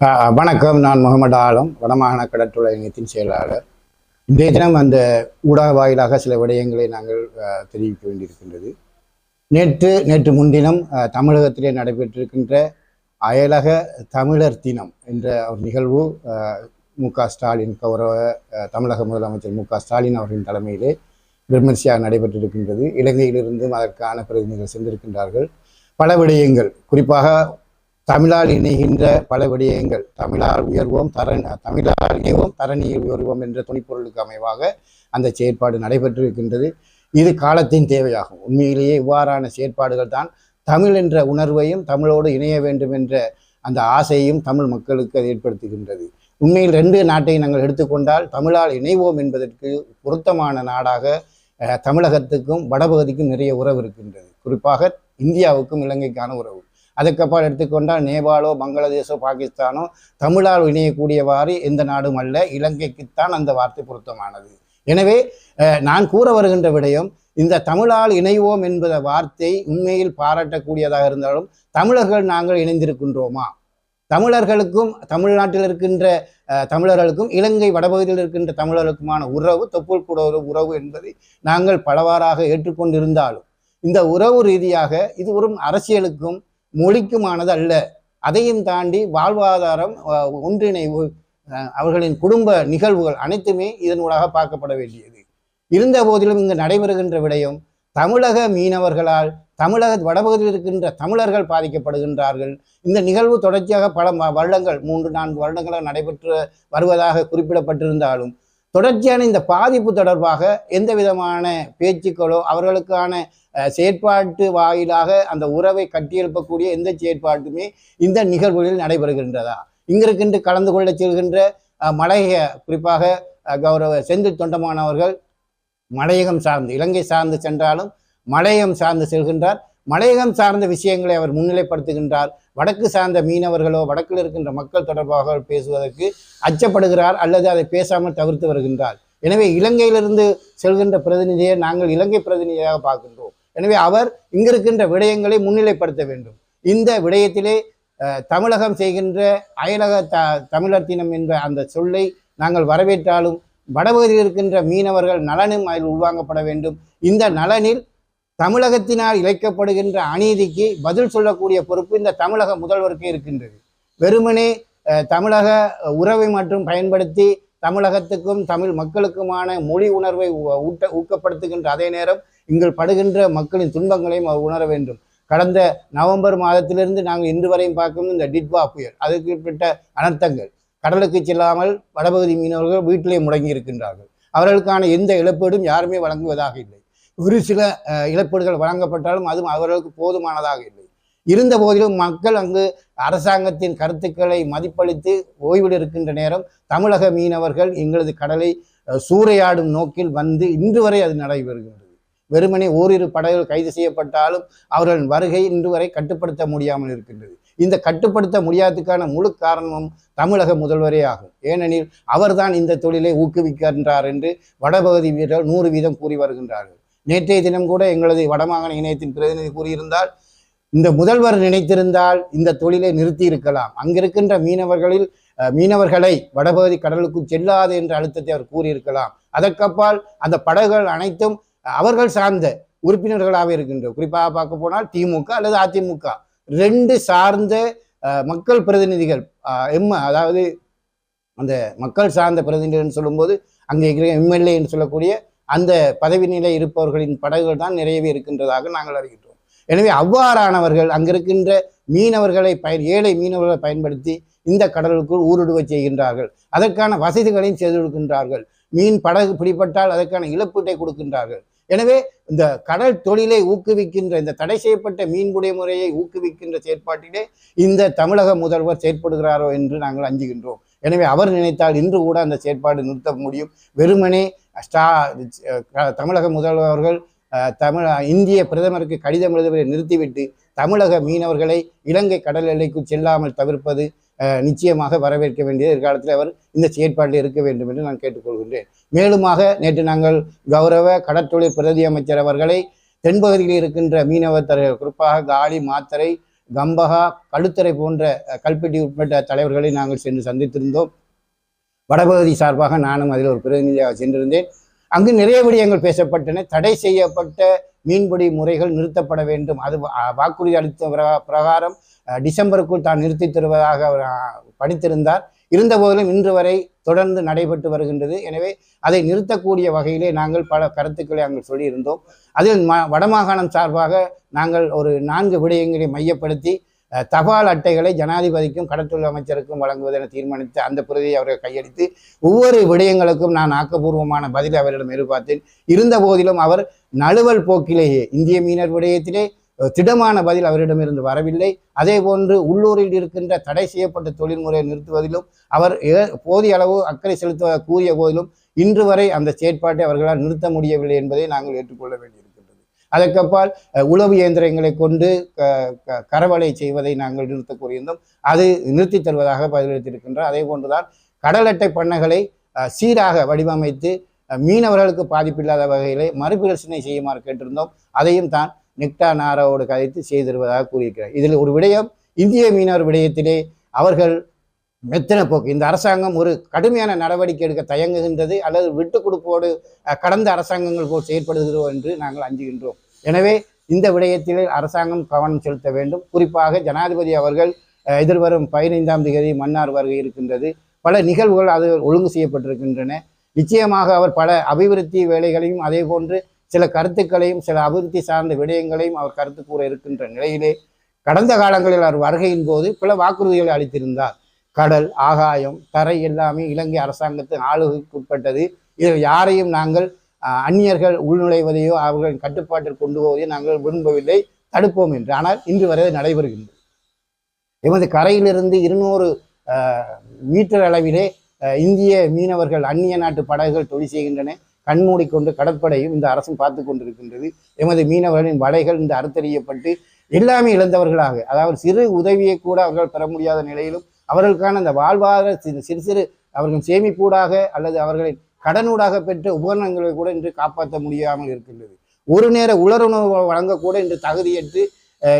வணக்கம். நான் முகமது ஆலம், வடமாகாண கடற்றொழில் இணையத்தின் செயலாளர். இன்றைய தினம் அந்த ஊடக வாயிலாக சில விடயங்களை நாங்கள் தெரிவிக்க வேண்டியிருக்கின்றது. நேற்று முன்தினம் தமிழகத்திலே நடைபெற்றிருக்கின்ற அயலக தமிழர் தினம் என்ற ஒரு நிகழ்வு ஸ்டாலின் கௌரவ தமிழக முதலமைச்சர் ஸ்டாலின் அவர்களின் தலைமையிலே விமர்சையாக நடைபெற்றிருக்கின்றது. இலங்கையிலிருந்தும் அதற்கான பிரதிநிதிகள் சென்றிருக்கின்றார்கள். பல விடயங்கள், குறிப்பாக தமிழால் இணைகின்ற பல விடயங்கள், தமிழால் உயர்வோம் தமிழால் இணைவோம் தரணியில் உயர்வோம் என்ற துணிப்பொருளுக்கு அமைவாக அந்த செயற்பாடு நடைபெற்றிருக்கின்றது. இது காலத்தின் தேவையாகும். உண்மையிலேயே இவ்வாறான செயற்பாடுகள் தான் தமிழ் என்ற உணர்வையும் தமிழோடு இணைய வேண்டும் என்ற அந்த ஆசையையும் தமிழ் மக்களுக்கு அது ஏற்படுத்துகின்றது. உண்மையில் ரெண்டு நாட்டை நாங்கள் எடுத்துக்கொண்டால் தமிழால் இணைவோம் என்பதற்கு பொருத்தமான நாடாக தமிழகத்துக்கும் வடபகுதிக்கும் நிறைய உறவு இருக்கின்றது. குறிப்பாக இந்தியாவுக்கும் இலங்கைக்கான உறவு. அதுக்கப்புறம் எடுத்துக்கொண்டால் நேபாளோ பங்களாதேஷோ பாகிஸ்தானோ தமிழால் இணையக்கூடியவாறு எந்த நாடும் அல்ல, இலங்கைக்குத்தான் அந்த வார்த்தை பொருத்தமானது. எனவே நான் கூற வருகின்ற விடயம், இந்த தமிழால் இணைவோம் என்பத வார்த்தை உண்மையில் பாராட்டக்கூடியதாக இருந்தாலும் தமிழர்கள் நாங்கள் இணைந்திருக்கின்றோமா? தமிழர்களுக்கும் தமிழ்நாட்டில் இருக்கின்ற தமிழர்களுக்கும் இலங்கை வடபகுதியில் இருக்கின்ற தமிழர்களுக்குமான உறவு தொப்புள் கூட ஒரு உறவு என்பதை நாங்கள் பலவாறாக ஏற்றுக்கொண்டிருந்தாலும் இந்த உறவு ரீதியாக இது ஒரு அரசியலுக்கும் மொழிக்குமானது அல்ல. அதையும் தாண்டி வாழ்வாதாரம், ஒன்றிணைவு, அவர்களின் குடும்ப நிகழ்வுகள் அனைத்துமே இதனூடாக பார்க்கப்பட வேண்டியது. இருந்த போதிலும் இங்கு நடைபெறுகின்ற விடயம், தமிழக மீனவர்களால் தமிழக வடபகுதியில் இருக்கின்ற தமிழர்கள் பாதிக்கப்படுகின்றார்கள். இந்த நிகழ்வு தொடர்ச்சியாக பல வருடங்கள் 3-4 வருடங்களாக நடைபெற்று வருவதாக குறிப்பிடப்பட்டிருந்தாலும் தொடர்ச்சியான இந்த பாதிப்பு தொடர்பாக எந்த விதமான பேச்சுக்களோ அவர்களுக்கான செயற்பாட்டு வாயிலாக அந்த உறவை கட்டியெழுப்பக்கூடிய எந்த செயற்பாட்டுமே இந்த நிகழ்வுகளில் நடைபெறுகின்றதா? இங்கிருக்கின்ற கலந்து கொள்ள செல்கின்ற மலைய, குறிப்பாக கௌரவ செந்தில் தொண்டமான் அவர்கள் மலையகம் சார்ந்து, இலங்கை சார்ந்து சென்றாலும் மலையகம் சார்ந்து செல்கின்றார். மலையகம் சார்ந்த விஷயங்களை அவர் முன்னிலைப்படுத்துகின்றார். வடக்கு சார்ந்த மீனவர்களோ வடக்கில் இருக்கின்ற மக்கள் தொடர்பாக பேசுவதற்கு அச்சப்படுகிறார் அல்லது அதை பேசாமல் தவிர்த்து வருகின்றார். எனவே இலங்கையிலிருந்து செல்கின்ற பிரதிநிதியை நாங்கள் இலங்கை பிரதிநிதியாக பார்க்கின்றோம். எனவே அவர் இங்கிருக்கின்ற விடயங்களை முன்னிலைப்படுத்த வேண்டும். இந்த விடயத்திலே தமிழகம் செய்கின்ற அயலக தமிழர் தினம் என்ற அந்த சொல்லை நாங்கள் வரவேற்றாலும் வடபகுதியில் இருக்கின்ற மீனவர்கள் நலனும் அதில் உள்வாங்கப்பட வேண்டும். இந்த நலனில் தமிழகத்தினால் இழைக்கப்படுகின்ற அநீதிக்கு பதில் சொல்லக்கூடிய பொறுப்பு இந்த தமிழக முதல்வருக்கு இருக்கின்றது. வெறுமனே தமிழக உறவை மற்றும் பயன்படுத்தி தமிழகத்துக்கும் தமிழ் மக்களுக்குமான மொழி உணர்வை ஊக்கப்படுத்துகின்ற அதே நேரம் இங்கு படுகின்ற மக்களின் துன்பங்களையும் அவர் உணர வேண்டும். கடந்த நவம்பர் மாதத்திலிருந்து நாங்கள் இன்று வரையும் பார்க்கும் இந்த டிட்வா புயல், அதற்கு ஏற்பட்ட அனர்த்தங்கள், கடலுக்கு செல்லாமல் வடபகுதி மீனவர்கள் வீட்டிலே முடங்கி இருக்கின்றார்கள். அவர்களுக்கான எந்த இழப்பீடும் யாருமே வழங்குவதாக இல்லை. ஒரு சில இழப்பீடுகள் வழங்கப்பட்டாலும் அதுவும் அவர்களுக்கு போதுமானதாக இல்லை. இருந்த போதிலும் மக்கள் அங்கு அரசாங்கத்தின் கருத்துக்களை மதிப்பளித்து ஓய்வில் இருக்கின்ற நேரம் தமிழக மீனவர்கள் எங்களது கடலை சூறையாடும் நோக்கில் வந்து இன்று வரை அது நடைபெறுகின்றது. வெறுமனே ஓரிரு படகுகள் கைது செய்யப்பட்டாலும் அவர்களின் வருகை இன்று வரை கட்டுப்படுத்த முடியாமல் இருக்கின்றது. இந்த கட்டுப்படுத்த முடியாததுக்கான முழு காரணமும் தமிழக முதல்வரே ஆகும். ஏனெனில் அவர்தான் இந்த தொழிலை ஊக்குவிக்கின்றார் என்று வடபகுதி வீரர்கள் 100% கூறி வருகின்றார்கள். நேற்றைய தினம் கூட எங்களது வடமாகாண இணையத்தின் பிரதிநிதி கூறியிருந்தால், இந்த முதல்வர் நினைத்திருந்தால் இந்த தொழிலை நிறுத்தி இருக்கலாம், அங்கிருக்கின்ற மீனவர்களை வடபகுதி கடலுக்கு செல்லாது என்ற அழுத்தத்தை அவர் கூறியிருக்கலாம். அதற்கப்பால் அந்த படகுகள் அனைத்தும் அவர்கள் சார்ந்த உறுப்பினர்களாக இருக்கின்றோம். குறிப்பாக பார்க்க போனால் திமுக அல்லது அதிமுக 2 சார்ந்த மக்கள் பிரதிநிதிகள், அதாவது அந்த மக்கள் சார்ந்த பிரதிநிதிகள் சொல்லும்போது அங்கே இருக்கிற எம்எல்ஏ என்று சொல்லக்கூடிய அந்த பதவி நிலை இருப்பவர்களின் படகுகள் தான் நிறையவே இருக்கின்றதாக நாங்கள் அறிகின்றோம். எனவே அவ்வாறானவர்கள் அங்கிருக்கின்ற மீனவர்களை ஏழை மீனவர்களை பயன்படுத்தி இந்த கடலுக்குள் ஊடுருவ செய்கின்றார்கள். அதற்கான வசதிகளையும் செய்து கொடுக்கின்றார்கள். மீன் படகு பிடிப்பட்டால் அதற்கான இழப்பீட்டை கொடுக்கின்றார்கள். எனவே இந்த கடல் தொழிலை ஊக்குவிக்கின்ற, இந்த தடை செய்யப்பட்ட மீன்பிடி முறையை ஊக்குவிக்கின்ற செயற்பாட்டிலே இந்த தமிழக முதல்வர் செயற்படுகிறாரோ என்று நாங்கள் அஞ்சுகின்றோம். எனவே அவர் நினைத்தால் இன்று கூட அந்த செயற்பாடு நிறுத்த முடியும். வெறுமனே தமிழக முதல்வர்கள் இந்திய பிரதமருக்கு கடிதம் எழுதுவதை நிறுத்திவிட்டு தமிழக மீனவர்களை இலங்கை கடல் எல்லைக்கு செல்லாமல் தவிர்ப்பது நிச்சயமாக வரவேற்க வேண்டியது. எதிர்காலத்தில் அவர் இந்த செயற்பாட்டில் இருக்க வேண்டும் என்று நான் கேட்டுக்கொள்கின்றேன். மேலுமாக நேற்று நாங்கள் கௌரவ கடற்தொழில் பிரதி அமைச்சர் அவர்களை தென்பகுதியில் இருக்கின்ற மீனவர் குறிப்பாக காலி, மாத்தரை, கம்பஹா, களுத்துறை போன்ற கல்பெட்டி உட்பட்ட தலைவர்களை நாங்கள் சென்று சந்தித்திருந்தோம். வடபகுதி சார்பாக நானும் அதில் ஒரு பிரதிநிதியாக சென்றிருந்தேன். அங்கு நிறைய விடயங்கள் பேசப்பட்டன. தடை செய்யப்பட்ட மீன்பிடி முறைகள் நிறுத்தப்பட வேண்டும், அது வாக்குறுதி அளித்த பிரகாரம் டிசம்பருக்குள் தான் நிறுத்தி தருவதாக அவர் படித்திருந்தார். இருந்த போதிலும் இன்று வரை தொடர்ந்து நடைபெற்று வருகின்றது. எனவே அதை நிறுத்தக்கூடிய வகையிலே நாங்கள் பல கருத்துக்களை அங்கு சொல்லியிருந்தோம். அதில் வடமாகாணம் சார்பாக நாங்கள் ஒரு 4 விடயங்களை மையப்படுத்தி தபால் அட்டைகளை ஜனாதிபதிக்கும் கடற்தொழில் அமைச்சருக்கும் வழங்குவதென தீர்மானித்து அந்த பிரதியை அவர்கள் கையளித்து ஒவ்வொரு விடயங்களுக்கும் நான் ஆக்கப்பூர்வமான பதிலை அவரிடம் எதிர்பார்த்தேன். இருந்த போதிலும் அவர் நழுவல் போக்கிலேயே இந்திய மீனர் விடயத்திலே திடமான பதில் அவரிடமிருந்து வரவில்லை. அதே போன்று உள்ளூரில் இருக்கின்ற தடை செய்யப்பட்ட தொழில்முறையை நிறுத்துவதிலும் அவர் போதிய அளவு அக்கறை செலுத்த கூறிய போதிலும் இன்று வரை அந்த செயற்பாட்டை அவர்களால் நிறுத்த முடியவில்லை என்பதை நாங்கள் ஏற்றுக்கொள்ள வேண்டியிருக்கின்றது. அதற்கப்பால் உளவு இயந்திரங்களை கொண்டு கரவலை செய்வதை நாங்கள் நிறுத்த கூறியிருந்தோம். அது நிறுத்தி தருவதாக பதிலளித்திருக்கின்றார். அதே போன்றுதான் கடல் அட்டை பண்ணைகளை சீராக வடிவமைத்து மீனவர்களுக்கு பாதிப்பில்லாத வகையிலே மறுபரிசீலனை செய்யுமாறு கேட்டிருந்தோம். அதையும் தான் நெக்டா நாரோடு கதைத்து செய்திருவதாக கூறியிருக்கிறார். இதில் ஒரு விடயம், இந்திய மீனவர் விடயத்திலே அவர்கள் மெத்தன போக்கு, இந்த அரசாங்கம் ஒரு கடுமையான நடவடிக்கை எடுக்க தயங்குகின்றது அல்லது விட்டு கொடுப்போடு கடந்த அரசாங்கங்கள் போல் செயற்படுகிறோம் என்று நாங்கள் அஞ்சுகின்றோம். எனவே இந்த விடயத்தில் அரசாங்கம் கவனம் செலுத்த வேண்டும். குறிப்பாக ஜனாதிபதி அவர்கள் எதிர்வரும் 15ஆம் தேதி மன்னார் வருகை இருக்கின்றது. பல நிகழ்வுகள் அது ஒழுங்கு செய்யப்பட்டிருக்கின்றன. நிச்சயமாக அவர் பல அபிவிருத்தி வேலைகளையும் அதே போன்று சில கருத்துக்களையும் சில அபிவிருத்தி சார்ந்த விடயங்களையும் அவர் கருத்து கூற இருக்கின்ற நிலையிலே கடந்த காலங்களில் அவர் வருகையின் போது பல வாக்குறுதிகளை அளித்திருந்தார். கடல், ஆகாயம், தரை எல்லாமே இலங்கை அரசாங்கத்தின் ஆளுகைக்குட்பட்டது. இதில் யாரையும் நாங்கள் அந்நியர்கள் உள்நுழைவதையோ அவர்களின் கட்டுப்பாட்டில் கொண்டு போவதையோ நாங்கள் விரும்பவில்லை, தடுப்போம் என்று. ஆனால் இன்று வரை நடைபெறுகின்றது. எமது கரையிலிருந்து 200 மீட்டர் அளவிலே இந்திய மீனவர்கள் அந்நிய நாட்டு படகுகள் தொழில் செய்கின்றன. கண்மூடிக்கொண்டு கடற்படையும் இந்த அரசும் பார்த்து கொண்டிருக்கின்றது. எமது மீனவர்களின் வலைகள் இந்த அறுத்தறியப்பட்டு எல்லாமே இழந்தவர்களாக, அதாவது சிறு உதவியை கூட அவர்கள் பெற முடியாத நிலையிலும் அவர்களுக்கான அந்த வாழ்வாதார சிறு சிறு அவர்கள் சேமிப்பூடாக அல்லது அவர்களின் கடனூடாக பெற்ற உபகரணங்களை கூட இன்று காப்பாற்ற முடியாமல் இருக்கின்றது. ஒரு நேர உலருணவு வழங்கக்கூட இன்று தகுதியற்று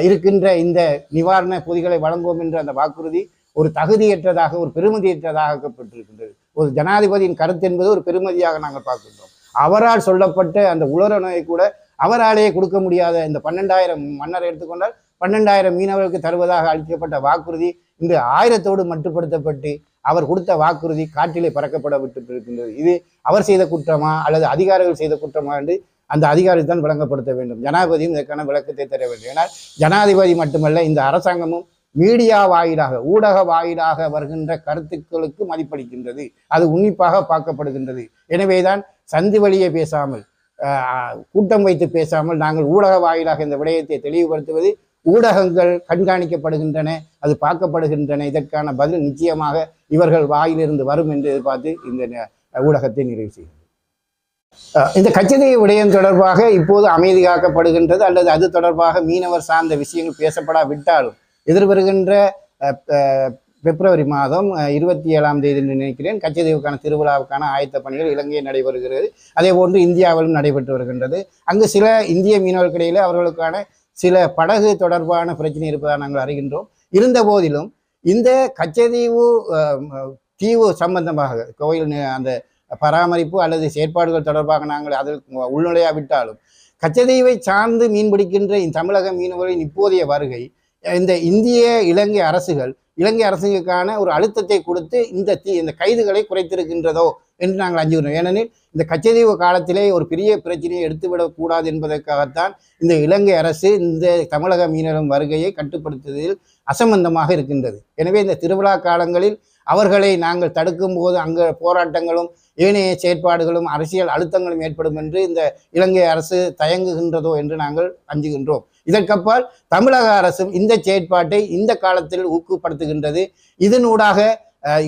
இருக்கின்ற இந்த நிவாரண பொதிகளை வழங்குவோம் என்ற அந்த வாக்குறுதி ஒரு தகுதியற்றதாக, ஒரு பெருமதியற்றதாக ஆக்கப்பட்டிருக்கின்றது. ஒரு ஜனாதிபதியின் கருத்து என்பது ஒரு பெருமதியாக நாங்கள் பார்க்கின்றோம். அவரால் சொல்லப்பட்ட அந்த உலருணவை கூட அவராலேயே கொடுக்க முடியாத இந்த 12,000 மன்னர் எடுத்துக்கொண்டால் 12,000 மீனவர்களுக்கு தருவதாக அளிக்கப்பட்ட வாக்குறுதி இன்று 1000தோடு மட்டுப்படுத்தப்பட்டு அவர் கொடுத்த வாக்குறுதி காற்றிலே பறக்கப்பட விட்டு இருக்கின்றது. இது அவர் செய்த குற்றமா அல்லது அதிகாரிகள் செய்த குற்றமா என்று அந்த அதிகாரி தான் விளங்கப்படுத்த வேண்டும். ஜனாதிபதியும் இதற்கான விளக்கத்தை தர வேண்டும். ஏனால் ஜனாதிபதி மட்டுமல்ல, இந்த அரசாங்கமும் மீடியா வாயிலாக, ஊடக வாயிலாக வருகின்ற கருத்துக்களுக்கு மதிப்பளிக்கின்றது. அது உன்னிப்பாக பார்க்கப்படுகின்றது. எனவேதான் சந்தி வழியே பேசாமல், கூட்டம் வைத்து பேசாமல் நாங்கள் ஊடக வாயிலாக இந்த விடயத்தை தெளிவுபடுத்துவது. ஊடகங்கள் கண்காணிக்கப்படுகின்றன, அது பார்க்கப்படுகின்றன. இதற்கான பதில் நிச்சயமாக இவர்கள் வாயிலிருந்து வரும் என்று எதிர்பார்த்து இந்த ஊடகத்தை நிறைவு செய்கிறது. இந்த கச்சதீவு விடயம் தொடர்பாக இப்போது அமைதி காக்கப்படுகின்றது அல்லது அது தொடர்பாக மீனவர் சார்ந்த விஷயங்கள் பேசப்படாவிட்டாலும் எதிர்வருகின்ற பிப்ரவரி மாதம் 27ஆம் தேதி நினைக்கிறேன் கச்சதீவுக்கான திருவிழாவுக்கான ஆயத்த பணிகள் இலங்கையில் நடைபெறுகிறது. அதே போன்று இந்தியாவிலும் நடைபெற்று வருகின்றது. அங்கு சில இந்திய மீனவர்களிடையிலே அவர்களுக்கான சில படகு தொடர்பான பிரச்சனை இருப்பதாக நாங்கள் அறிகின்றோம். இருந்த போதிலும் இந்த கச்சதீவு தீவு சம்பந்தமாக கோயில் அந்த பராமரிப்பு அல்லது செயற்பாடுகள் தொடர்பாக நாங்கள் அதில் உள்நுழையாவிட்டாலும் கச்சதீவை சார்ந்து மீன்பிடிக்கின்ற இந்த தமிழக மீனவர்களின் இப்போதைய வருகை இந்த இந்திய இலங்கை அரசுகள் இலங்கை அரசுக்கான ஒரு அழுத்தத்தை கொடுத்து இந்த கைதுகளை குறைத்திருக்கின்றதோ என்று நாங்கள் அஞ்சுகிறோம். ஏனெனில் இந்த கச்சதீவு காலத்திலே ஒரு பெரிய பிரச்சனையை எடுத்துவிடக்கூடாது என்பதற்காகத்தான் இந்த இலங்கை அரசு இந்த தமிழக மீனவர்களின் வருகையை கட்டுப்படுத்துவதில் அசம்பந்தமாக இருக்கின்றது. எனவே இந்த திருவிழா காலங்களில் அவர்களை நாங்கள் தடுக்கும் போது அங்கே போராட்டங்களும் ஏனைய செயற்பாடுகளும் அரசியல் அழுத்தங்களும் ஏற்படும் என்று இந்த இலங்கை அரசு தயங்குகின்றதோ என்று நாங்கள் அஞ்சுகின்றோம். இதற்கப்பால் தமிழக அரசும் இந்த செயற்பாட்டை இந்த காலத்தில் ஊக்கப்படுத்துகின்றது. இதனூடாக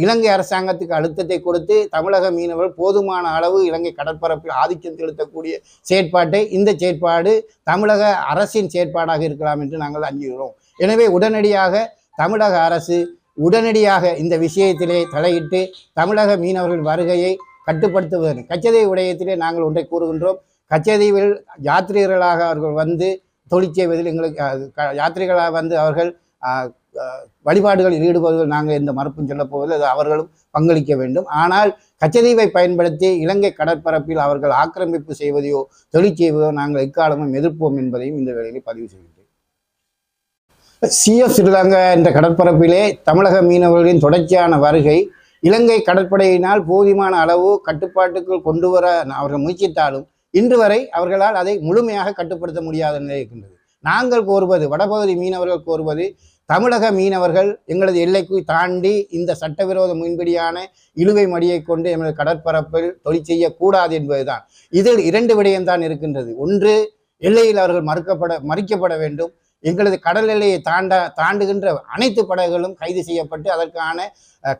இலங்கை அரசாங்கத்துக்கு அழுத்தத்தை கொடுத்து தமிழக மீனவர்கள் போதுமான அளவு இலங்கை கடற்பரப்பில் ஆதிக்கம் செலுத்தக்கூடிய செயற்பாட்டை இந்த செயற்பாடு தமிழக அரசின் செயற்பாடாக இருக்கலாம் என்று நாங்கள் அஞ்சுகிறோம். எனவே உடனடியாக தமிழக அரசு உடனடியாக இந்த விஷயத்திலே தலையிட்டு தமிழக மீனவர்கள் வருகையை கட்டுப்படுத்துவது. கச்சதீவு விடயத்திலே நாங்கள் ஒன்றை கூறுகின்றோம். கச்சதீவில் யாத்ரீகர்களாக அவர்கள் வந்து தொழில் செய்வதில் எங்களுக்கு யாத்திரிகளாக வந்து அவர்கள் வழிபாடுகளில் ஈடுபடுவதில் நாங்கள் எந்த மறுப்பும் சொல்லப் போவதில்லை, அது அவர்களும் பங்களிக்க வேண்டும். ஆனால் கச்சதீவை பயன்படுத்தி இலங்கை கடற்பரப்பில் அவர்கள் ஆக்கிரமிப்பு செய்வதையோ தொழில் செய்வதோ நாங்கள் எக்காலமும் எதிர்ப்போம் என்பதையும் இந்த வேளையில் பதிவு செய்கின்றேன். CF ஸ்ரீலங்கா என்ற கடற்பரப்பிலே தமிழக மீனவர்களின் தொடர்ச்சியான வருகை இலங்கை கடற்படையினால் போதுமான அளவு கட்டுப்பாட்டுக்குள் கொண்டு வர அவர்கள் முயற்சித்தாலும் இன்று வரை அவர்களால் அதை முழுமையாக கட்டுப்படுத்த முடியாத நிலை இருக்கின்றது. நாங்கள் கோருவது, வடபகுதி மீனவர்கள் கோருவது, தமிழக மீனவர்கள் எங்களது எல்லைக்கு தாண்டி இந்த சட்டவிரோத மீன்பிடியான இழுவை மடியை கொண்டு எங்களது கடற்பரப்பில் தொழில் செய்யக்கூடாது என்பதுதான். இதில் 2 விடயம்தான் இருக்கின்றது. ஒன்று, எல்லையில் அவர்கள் மறிக்கப்பட வேண்டும். எங்களது கடல் எல்லையை தாண்டுகின்ற அனைத்து படகுகளும் கைது செய்யப்பட்டு அதற்கான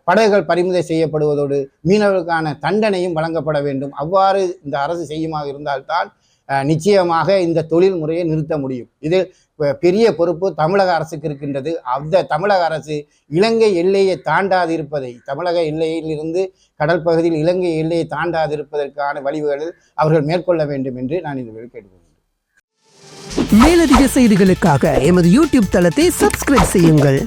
படகுகள் பறிமுதல் செய்யப்படுவதோடு மீனவர்களுக்கான தண்டனையும் வழங்கப்பட வேண்டும். அவ்வாறு இந்த அரசு செய்யுமாக இருந்தால்தான் நிச்சயமாக இந்த தொழில் முறையை நிறுத்த முடியும். இதில் பெரிய பொறுப்பு தமிழக அரசுக்கு இருக்கின்றது. அந்த தமிழக அரசு இலங்கை எல்லையை தாண்டாதிருப்பதை, தமிழக எல்லையிலிருந்து கடல் பகுதியில் இலங்கை எல்லையை தாண்டாதிருப்பதற்கான வழிவகைகளில் அவர்கள் மேற்கொள்ள வேண்டும் என்று நான் இதில் கேட்டுக்கொள்கிறேன். மேலதிக செய்திகளுக்காக எமது யூடியூப் தளத்தை சப்ஸ்கிரைப் செய்யுங்கள்.